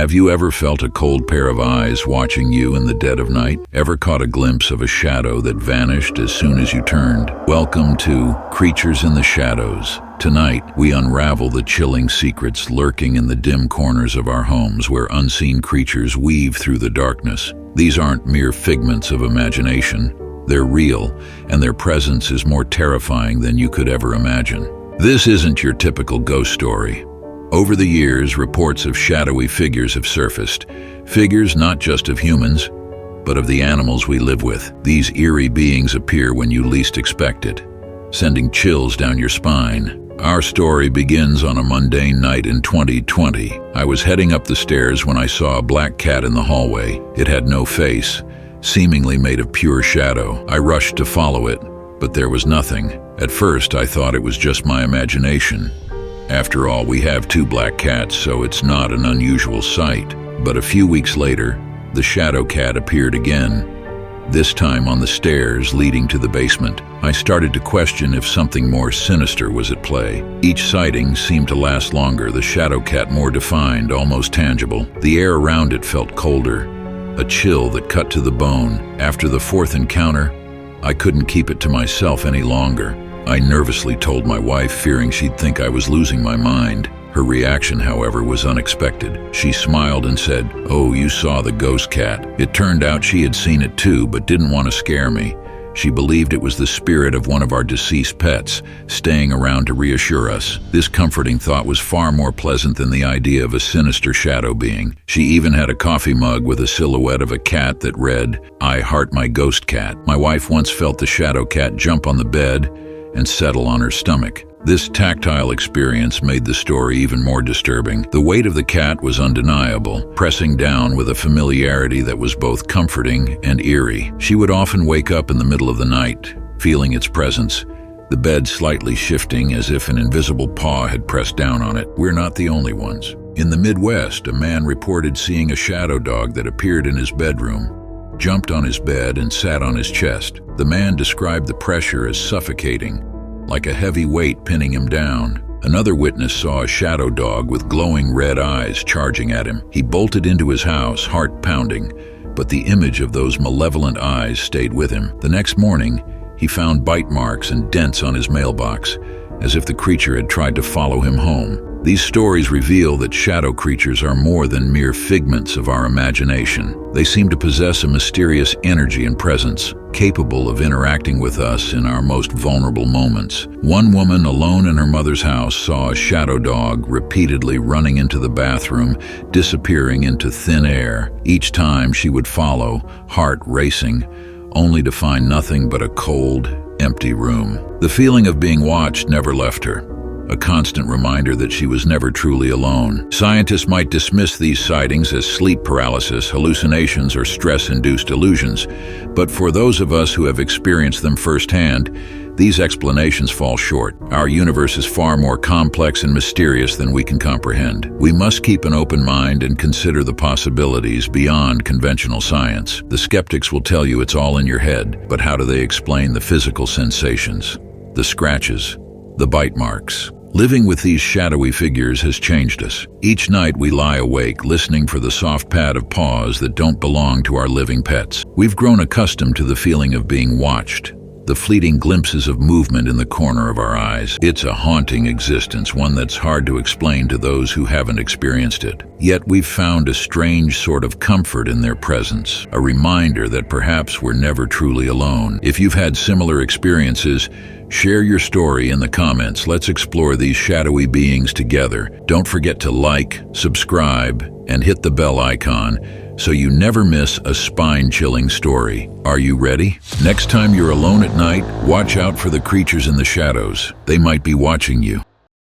Have you ever felt a cold pair of eyes watching you in the dead of night? Ever caught a glimpse of a shadow that vanished as soon as you turned? Welcome to Creatures in the Shadows. Tonight, we unravel the chilling secrets lurking in the dim corners of our homes where unseen creatures weave through the darkness. These aren't mere figments of imagination. They're real, and their presence is more terrifying than you could ever imagine. This isn't your typical ghost story. Over the years, reports of shadowy figures have surfaced. Figures not just of humans, but of the animals we live with. These eerie beings appear when you least expect it, sending chills down your spine. Our story begins on a mundane night in 2020. I was heading up the stairs when I saw a black cat in the hallway. It had no face, seemingly made of pure shadow. I rushed to follow it, but there was nothing. At first, I thought it was just my imagination. After all, we have 2 black cats, so it's not an unusual sight. But a few weeks later, the shadow cat appeared again, this time on the stairs leading to the basement. I started to question if something more sinister was at play. Each sighting seemed to last longer, the shadow cat more defined, almost tangible. The air around it felt colder, a chill that cut to the bone. After the 4th encounter, I couldn't keep it to myself any longer. I nervously told my wife, fearing she'd think I was losing my mind. Her reaction, however, was unexpected. She smiled and said, "Oh, you saw the ghost cat." It turned out she had seen it too, but didn't want to scare me. She believed it was the spirit of one of our deceased pets, staying around to reassure us. This comforting thought was far more pleasant than the idea of a sinister shadow being. She even had a coffee mug with a silhouette of a cat that read, "I heart my ghost cat." My wife once felt the shadow cat jump on the bed and settle on her stomach. This tactile experience made the story even more disturbing. The weight of the cat was undeniable, pressing down with a familiarity that was both comforting and eerie. She would often wake up in the middle of the night, feeling its presence, the bed slightly shifting as if an invisible paw had pressed down on it. We're not the only ones. In the Midwest, a man reported seeing a shadow dog that appeared in his bedroom, jumped on his bed and sat on his chest. The man described the pressure as suffocating, like a heavy weight pinning him down. Another witness saw a shadow dog with glowing red eyes charging at him. He bolted into his house, heart pounding, but the image of those malevolent eyes stayed with him. The next morning, he found bite marks and dents on his mailbox, as if the creature had tried to follow him home. These stories reveal that shadow creatures are more than mere figments of our imagination. They seem to possess a mysterious energy and presence, capable of interacting with us in our most vulnerable moments. One woman alone in her mother's house saw a shadow dog repeatedly running into the bathroom, disappearing into thin air. Each time she would follow, heart racing, only to find nothing but a cold, empty room. The feeling of being watched never left her, a constant reminder that she was never truly alone. Scientists might dismiss these sightings as sleep paralysis, hallucinations, or stress-induced illusions, but for those of us who have experienced them firsthand, these explanations fall short. Our universe is far more complex and mysterious than we can comprehend. We must keep an open mind and consider the possibilities beyond conventional science. The skeptics will tell you it's all in your head, but how do they explain the physical sensations, the scratches, the bite marks? Living with these shadowy figures has changed us. Each night we lie awake, listening for the soft pad of paws that don't belong to our living pets. We've grown accustomed to the feeling of being watched, the fleeting glimpses of movement in the corner of our eyes. It's a haunting existence, one that's hard to explain to those who haven't experienced it. Yet we've found a strange sort of comfort in their presence, a reminder that perhaps we're never truly alone. If you've had similar experiences, share your story in the comments. Let's explore these shadowy beings together. Don't forget to like, subscribe, and hit the bell icon so you never miss a spine-chilling story. Are you ready? Next time you're alone at night, watch out for the creatures in the shadows. They might be watching you.